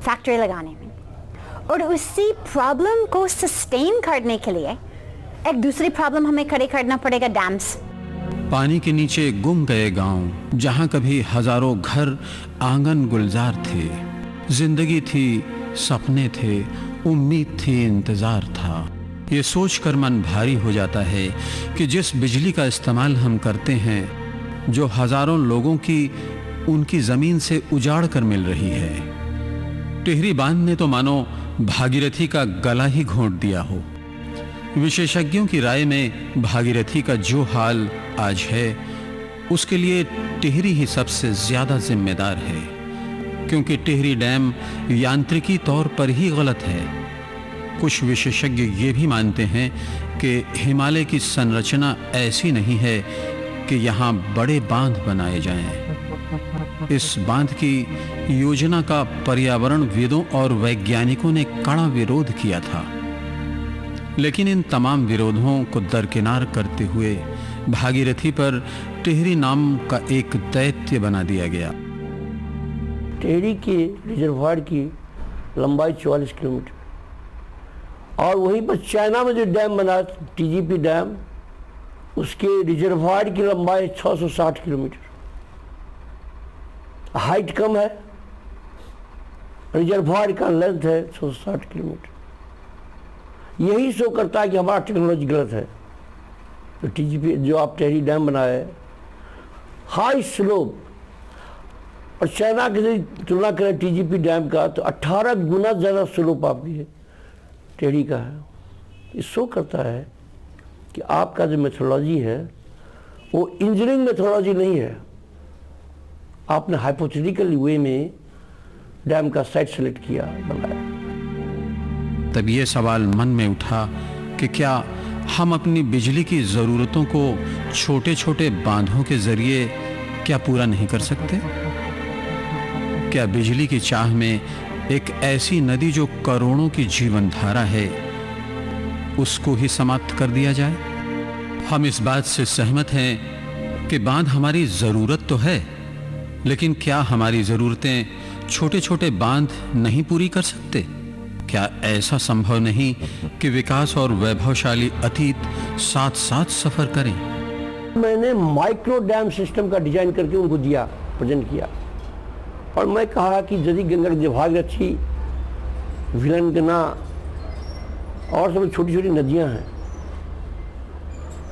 Factory लगाने में, और उसी प्रॉब्लम को सस्टेन करने के लिए एक दूसरी प्रॉब्लम हमें खड़े करना पड़ेगा, डैम्स। पानी के नीचे गुम गए गांव, जहां कभी हजारों घर आंगन गुलजार थे, जिंदगी थी, सपने थे, उम्मीद थी, इंतजार था। ये सोचकर मन भारी हो जाता है कि जिस बिजली का इस्तेमाल हम करते हैं, जो हजारों लोगों की उनकी जमीन से उजाड़ कर मिल रही है, टिहरी बांध ने तो मानो भागीरथी का गला ही घोंट दिया हो। विशेषज्ञों की राय में भागीरथी का जो हाल आज है, उसके लिए टिहरी ही सबसे ज्यादा जिम्मेदार है, क्योंकि टिहरी डैम यांत्रिकी तौर पर ही गलत है। कुछ विशेषज्ञ ये भी मानते हैं कि हिमालय की संरचना ऐसी नहीं है कि यहाँ बड़े बांध बनाए जाएं। इस बांध की योजना का पर्यावरणविदों और वैज्ञानिकों ने कड़ा विरोध किया था, लेकिन इन तमाम विरोधों को दरकिनार करते हुए भागीरथी पर टिहरी नाम का एक दैत्य बना दिया गया। टिहरी के रिजर्वायर की लंबाई 44 किलोमीटर, और वहीं पर चाइना में जो डैम बना टीजीपी डैम, उसके रिजर्वायर की लंबाई 660 किलोमीटर। हाइट कम है, रिजर्वायर का लेंथ है 660 किलोमीटर। यही शो करता है कि हमारा टेक्नोलॉजी गलत है। तो टीजीपी जो आप टिहरी डैम बनाए, हाई स्लोप, और चाइना की तुलना करें टीजीपी डैम का तो 18 गुना ज़्यादा स्लोप आपकी टिहरी का है। ये शो करता है कि आपका जो मेथोडोलॉजी है वो इंजीनियरिंग मेथोडोलॉजी नहीं है। आपने हाइपोथेटिकल वे में डैम का साइट सेलेक्ट किया, बनाया। तब ये सवाल मन में उठा कि क्या हम अपनी बिजली की ज़रूरतों को छोटे छोटे बांधों के जरिए क्या पूरा नहीं कर सकते? क्या बिजली की चाह में एक ऐसी नदी जो करोड़ों की जीवन धारा है, उसको ही समाप्त कर दिया जाए? हम इस बात से सहमत हैं कि बांध हमारी ज़रूरत तो है, लेकिन क्या हमारी ज़रूरतें छोटे छोटे बांध नहीं पूरी कर सकते? क्या ऐसा संभव नहीं कि विकास और वैभवशाली अतीत साथ साथ सफर करें? मैंने माइक्रो डैम सिस्टम का डिजाइन करके उनको दिया, प्रेजेंट किया, और मैं कहा कि यदि गंगा, भागीरथी, विलंगना और सब छोटी छोटी नदियां हैं,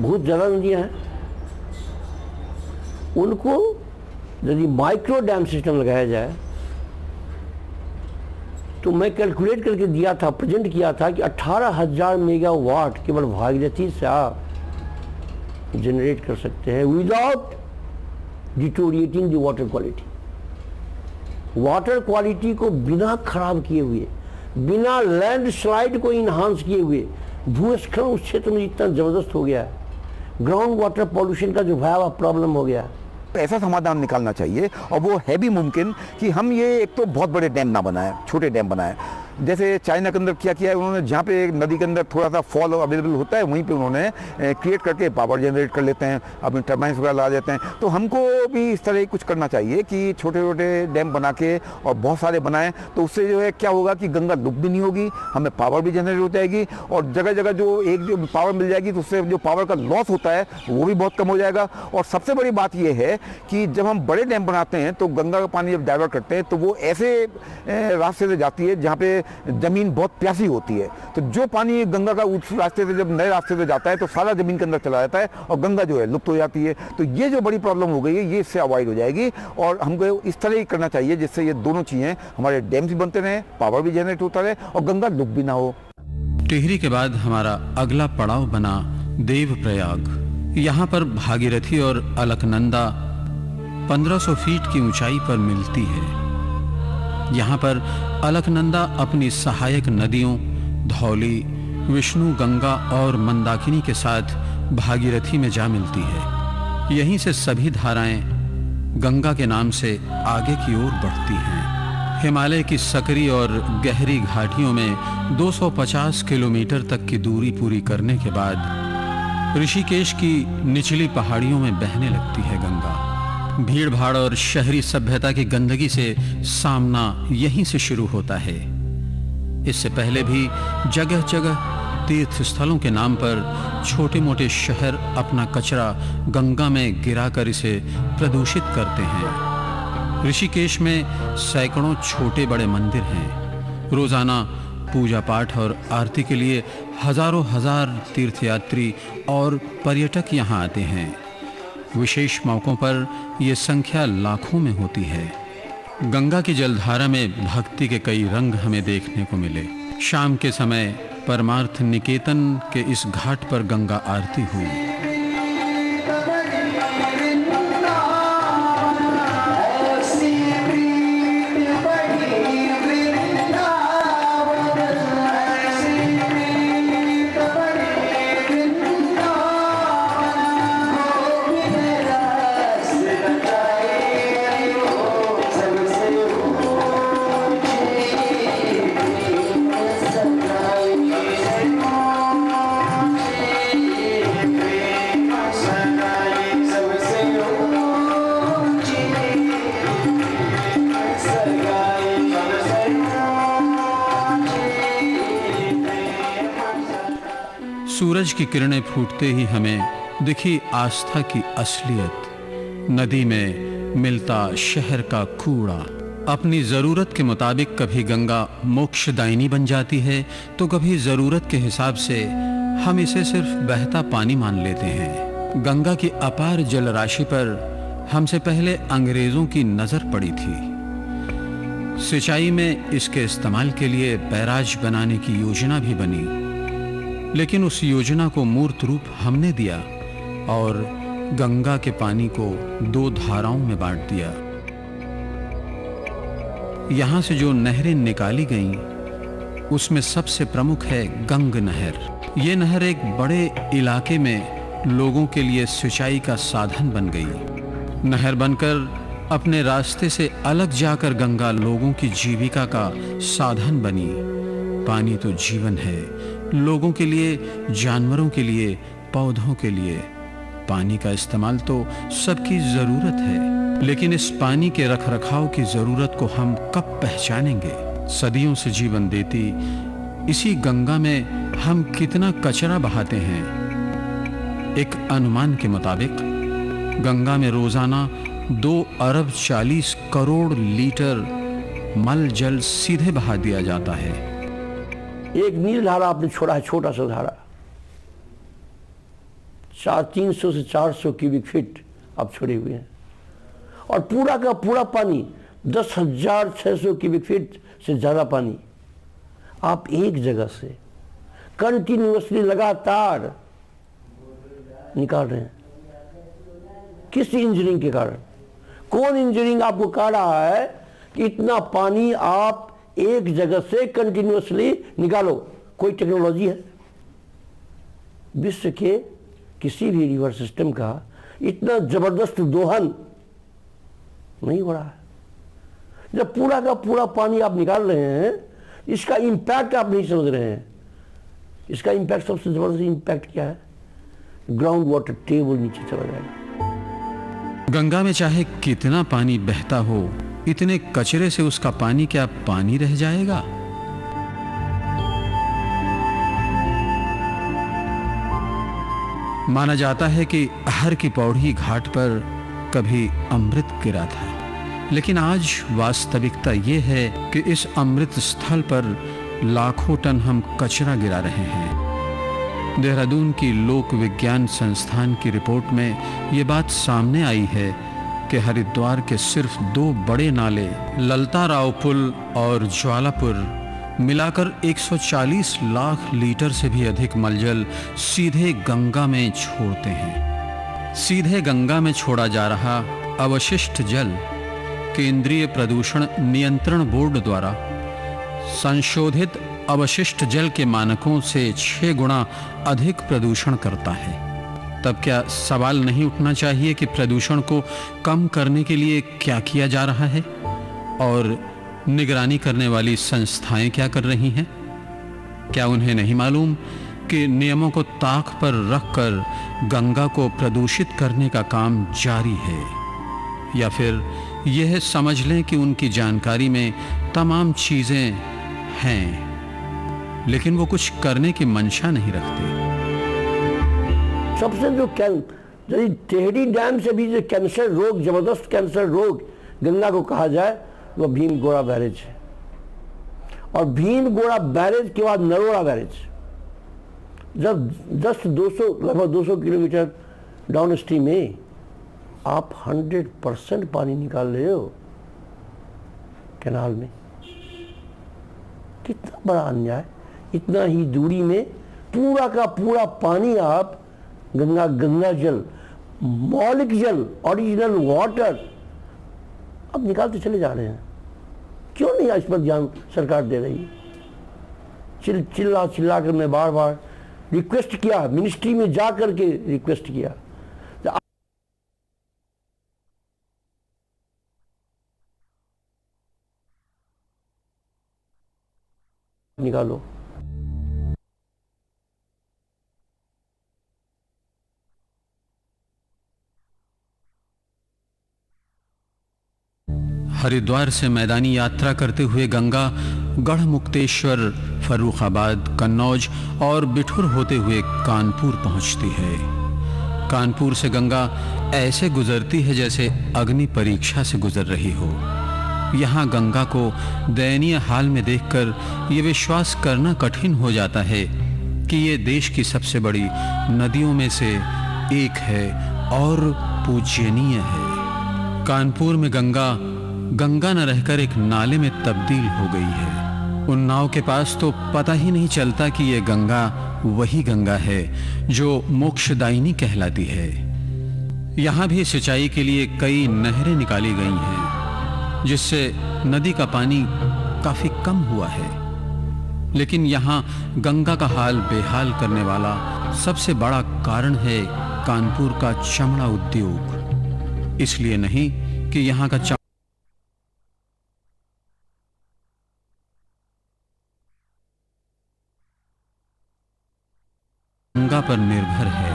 बहुत ज़्यादा नदियां हैं, उनको यदि माइक्रो डैम सिस्टम लगाया जाए तो मैं कैलकुलेट करके दिया था, प्रेजेंट किया था कि 18,000 मेगावाट केवल भागीरथी से आप जनरेट कर सकते हैं without deteriorating the water quality. Water quality को बिना खराब किए हुए, बिना लैंडस्लाइड को इन्हांस किए हुए, भूस्खलन उस क्षेत्र में इतना जबरदस्त हो गया है, ग्राउंड वाटर पॉल्यूशन का जो भयावह प्रॉब्लम हो गया, ऐसा समाधान निकालना चाहिए। और वो है भी मुमकिन कि हम ये एक तो बहुत बड़े डैम ना बनाएं, छोटे डैम बनाएं। जैसे चाइना के अंदर क्या किया है उन्होंने, जहाँ पे नदी के अंदर थोड़ा सा फॉल अवेलेबल होता है, वहीं पे उन्होंने क्रिएट करके पावर जनरेट कर लेते हैं, अपने टर्बाइंस वगैरह लगा देते हैं। तो हमको भी इस तरह कुछ करना चाहिए कि छोटे छोटे डैम बना के और बहुत सारे बनाएं, तो उससे जो है क्या होगा कि गंगा लुप्त भी नहीं होगी, हमें पावर भी जनरेट हो जाएगी, और जगह जगह जो पावर मिल जाएगी तो उससे जो पावर का लॉस होता है वो भी बहुत कम हो जाएगा। और सबसे बड़ी बात यह है कि जब हम बड़े डैम बनाते हैं तो गंगा का पानी जब डाइवर्ट करते हैं तो वो ऐसे रास्ते से जाती है जहाँ पे जमीन बहुत प्यासी होती है। तो जो पानी गंगा का उस रास्ते से जब नए रास्ते से जाता है तो सारा जमीन के अंदर चला जाता है और गंगा जो है लुप्त हो जाती है। तो ये जो बड़ी प्रॉब्लम हो गई है ये इससे अवॉइड हो जाएगी, और हमको इस तरह ही करना चाहिए जिससे ये दोनों चीज़ें, हमारे डैम भी बनते रहे, पावर भी जनरेट होता रहे और गंगा लुप्त भी ना हो। टिहरी के बाद हमारा अगला पड़ाव बना देवप्रयाग। यहाँ पर भागीरथी और अलकनंदा 1500 फीट की ऊंचाई पर मिलती है। यहाँ पर अलकनंदा अपनी सहायक नदियों धौली, विष्णु, गंगा और मंदाकिनी के साथ भागीरथी में जा मिलती है। यहीं से सभी धाराएं गंगा के नाम से आगे की ओर बढ़ती हैं। हिमालय की सकरी और गहरी घाटियों में 250 किलोमीटर तक की दूरी पूरी करने के बाद ऋषिकेश की निचली पहाड़ियों में बहने लगती है गंगा। भीड़ भाड़ और शहरी सभ्यता की गंदगी से सामना यहीं से शुरू होता है। इससे पहले भी जगह जगह तीर्थ स्थलों के नाम पर छोटे मोटे शहर अपना कचरा गंगा में गिराकर इसे प्रदूषित करते हैं। ऋषिकेश में सैकड़ों छोटे बड़े मंदिर हैं। रोजाना पूजा पाठ और आरती के लिए हजारों हजार तीर्थयात्री और पर्यटक यहाँ आते हैं। विशेष मौकों पर यह संख्या लाखों में होती है। गंगा की जलधारा में भक्ति के कई रंग हमें देखने को मिले। शाम के समय परमार्थ निकेतन के इस घाट पर गंगा आरती हुई। सूरज की किरणें फूटते ही हमें दिखी आस्था की असलियत। नदी में मिलता शहर का कूड़ा। अपनी जरूरत के मुताबिक कभी गंगा मोक्षदायिनी बन जाती है तो कभी जरूरत के हिसाब से हम इसे सिर्फ बहता पानी मान लेते हैं। गंगा की अपार जल राशि पर हमसे पहले अंग्रेजों की नजर पड़ी थी। सिंचाई में इसके इस्तेमाल के लिए बैराज बनाने की योजना भी बनी, लेकिन उस योजना को मूर्त रूप हमने दिया और गंगा के पानी को दो धाराओं में बांट दिया। यहां से जो नहरें निकाली गईं, उसमें सबसे प्रमुख है गंग नहर। ये नहर एक बड़े इलाके में लोगों के लिए सिंचाई का साधन बन गई। नहर बनकर अपने रास्ते से अलग जाकर गंगा लोगों की जीविका का साधन बनी। पानी तो जीवन है, लोगों के लिए, जानवरों के लिए, पौधों के लिए। पानी का इस्तेमाल तो सबकी जरूरत है, लेकिन इस पानी के रखरखाव की जरूरत को हम कब पहचानेंगे? सदियों से जीवन देती इसी गंगा में हम कितना कचरा बहाते हैं। एक अनुमान के मुताबिक गंगा में रोजाना 2 अरब 40 करोड़ लीटर मल जल सीधे बहा दिया जाता है। एक नील धारा आपने छोड़ा है, छोटा सा धारा, 300 से 400 क्यूबिक फीट आप छोड़े हुए हैं, और पूरा का पूरा पानी 10,600 क्यूबिक फीट से ज़्यादा पानी आप एक जगह से कंटिन्यूअसली लगातार निकाल रहे हैं। किस इंजीनियरिंग के कारण? कौन इंजीनियरिंग आपको कह रहा है कि इतना पानी आप एक जगह से कंटिन्यूअसली निकालो? कोई टेक्नोलॉजी है? विश्व के किसी भी रिवर सिस्टम का इतना जबरदस्त दोहन नहीं हो रहा है। जब पूरा का पूरा पानी आप निकाल रहे हैं, इसका इंपैक्ट आप नहीं समझ रहे हैं। इसका इंपैक्ट, सबसे जबरदस्त इंपैक्ट क्या है? ग्राउंड वाटर टेबल नीचे चला जाएगा। गंगा में चाहे कितना पानी बहता हो, इतने कचरे से उसका पानी क्या पानी रह जाएगा? माना जाता है कि हर की पौड़ी घाट पर कभी अमृत गिरा था, लेकिन आज वास्तविकता ये है कि इस अमृत स्थल पर लाखों टन हम कचरा गिरा रहे हैं। देहरादून की लोक विज्ञान संस्थान की रिपोर्ट में ये बात सामने आई है कि हरिद्वार के सिर्फ 2 बड़े नाले, ललता राव पुल और ज्वालापुर, मिलाकर 140 लाख लीटर से भी अधिक मलजल सीधे गंगा में छोड़ते हैं। सीधे गंगा में छोड़ा जा रहा अवशिष्ट जल केंद्रीय प्रदूषण नियंत्रण बोर्ड द्वारा संशोधित अवशिष्ट जल के मानकों से 6 गुना अधिक प्रदूषण करता है। तब क्या सवाल नहीं उठना चाहिए कि प्रदूषण को कम करने के लिए क्या किया जा रहा है और निगरानी करने वाली संस्थाएं क्या कर रही हैं? क्या उन्हें नहीं मालूम कि नियमों को ताक पर रखकर गंगा को प्रदूषित करने का काम जारी है? या फिर यह समझ लें कि उनकी जानकारी में तमाम चीजें हैं, लेकिन वो कुछ करने की मंशा नहीं रखते। सबसे जो टेहरी डैम से भी जो कैंसर रोग, जबरदस्त कैंसर रोग गंगा को कहा जाए, वो भीमगोड़ा बैरेज है। और भीमगोड़ा बैरेज के बाद नरोड़ा बैरेज, जब 10-200 लगभग 200 किलोमीटर डाउन स्ट्रीम में आप 100% पानी निकाल रहे हो कैनाल में। कितना बड़ा अन्याय। इतना ही दूरी में पूरा का पूरा पानी आप गंगा जल, मौलिक जल, ओरिजिनल वाटर अब निकालते चले जा रहे हैं। क्यों नहीं इस पर ध्यान सरकार दे रही है? चिल्ला कर मैं बार बार रिक्वेस्ट किया, मिनिस्ट्री में जा करके रिक्वेस्ट किया, निकालो। हरिद्वार से मैदानी यात्रा करते हुए गंगा गढ़मुक्तेश्वर, फर्रुखाबाद, कन्नौज और बिठुर होते हुए कानपुर पहुंचती है। कानपुर से गंगा ऐसे गुजरती है जैसे अग्नि परीक्षा से गुजर रही हो। यहाँ गंगा को दयनीय हाल में देखकर ये विश्वास करना कठिन हो जाता है कि ये देश की सबसे बड़ी नदियों में से एक है और पूजनीय है। कानपुर में गंगा न रहकर एक नाले में तब्दील हो गई है। उन नाव के पास तो पता ही नहीं चलता कि ये गंगा वही गंगा है जो मोक्षदायिनी कहलाती है। यहाँ भी सिंचाई के लिए कई नहरें निकाली गई हैं, जिससे नदी का पानी काफी कम हुआ है। लेकिन यहाँ गंगा का हाल बेहाल करने वाला सबसे बड़ा कारण है कानपुर का चमड़ा उद्योग। इसलिए नहीं कि यहाँ का गंगा पर निर्भर है।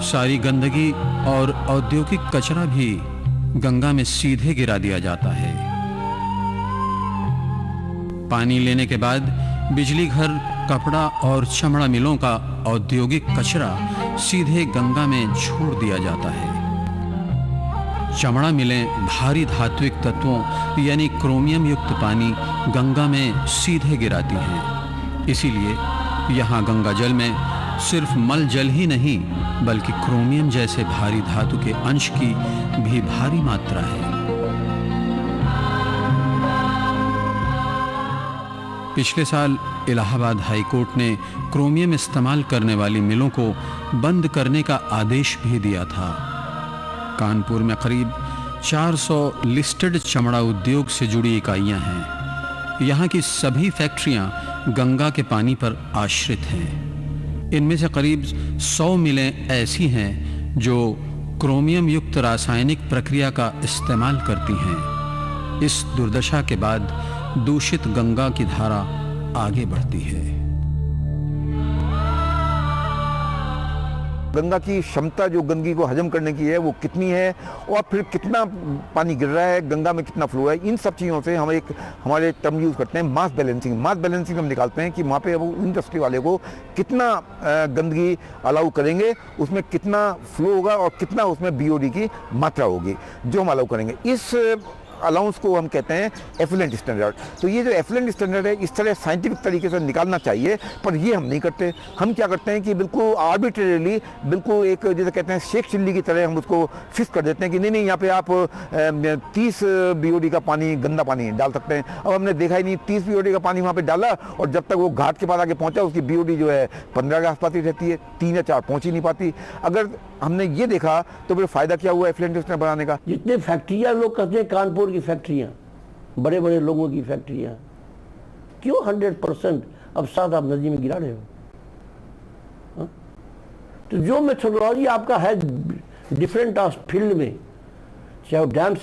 सारी गंदगी और औद्योगिक कचरा भी गंगा में सीधे गिरा दिया जाता है। पानी लेने के बाद बिजली घर, कपड़ा और चमड़ा मिलों का औद्योगिक कचरा सीधे गंगा में छोड़ दिया जाता है। चमड़ा मिलें भारी धात्विक तत्वों यानी क्रोमियम युक्त पानी गंगा में सीधे गिराती हैं। इसीलिए यहाँ गंगा जल में सिर्फ मल जल ही नहीं बल्कि क्रोमियम जैसे भारी धातु के अंश की भी भारी मात्रा है। पिछले साल इलाहाबाद हाई कोर्ट ने क्रोमियम इस्तेमाल करने वाली मिलों को बंद करने का आदेश भी दिया था। कानपुर में करीब 400 लिस्टेड चमड़ा उद्योग से जुड़ी इकाइयां हैं। यहाँ की सभी फैक्ट्रियां गंगा के पानी पर आश्रित हैं। इनमें से करीब 100 मिलें ऐसी हैं जो क्रोमियम युक्त रासायनिक प्रक्रिया का इस्तेमाल करती हैं। इस दुर्दशा के बाद दूषित गंगा की धारा आगे बढ़ती है। गंगा की क्षमता जो गंदगी को हजम करने की है वो कितनी है और फिर कितना पानी गिर रहा है, गंगा में कितना फ्लो है, इन सब चीज़ों से हम एक हमारे टर्म यूज़ करते हैं मास बैलेंसिंग। मास बैलेंसिंग हम निकालते हैं कि वहाँ पे वो इंडस्ट्री वाले को कितना गंदगी अलाउ करेंगे, उसमें कितना फ्लो होगा और कितना उसमें BOD की मात्रा होगी जो हम अलाउ करेंगे। इस अलाउंस को हम कहते हैं एफिलेंट स्टैंडर्ड। तो ये जो एफिलेंट स्टैंडर्ड है इस तरह साइंटिफिक तरीके से निकालना चाहिए, पर ये हम नहीं करते। हम क्या करते हैं कि बिल्कुल आर्बिट्रेरीली, बिल्कुल एक जैसे कहते हैं शेख चिल्ली की तरह हम उसको फिक्स कर देते हैं कि नहीं यहाँ पे आप 30 BOD का पानी, गंदा पानी डाल सकते हैं। अब हमने देखा ही नहीं 30 BOD का पानी वहाँ पर डाला और जब तक वो घाट के पास आके पहुँचा उसकी BOD जो है 15 के आसपास ही रहती है, 3 या 4 पहुँच ही नहीं पाती। अगर हमने ये देखा तो फिर फायदा क्या हुआ एफिलेंट स्टैंडर्ड बनाने का। जितने फैक्ट्रियाँ लोग कहते हैं कानपुर की फैक्ट्रियाँ, बड़े बड़े लोगों की फैक्ट्रियाँ, क्यों 100% अब साथ आप नदी में गिरा रहे हो? हा? तो जो मेथोडोलॉजी आपका है डिफरेंट फील्ड में, चाहे वो डैम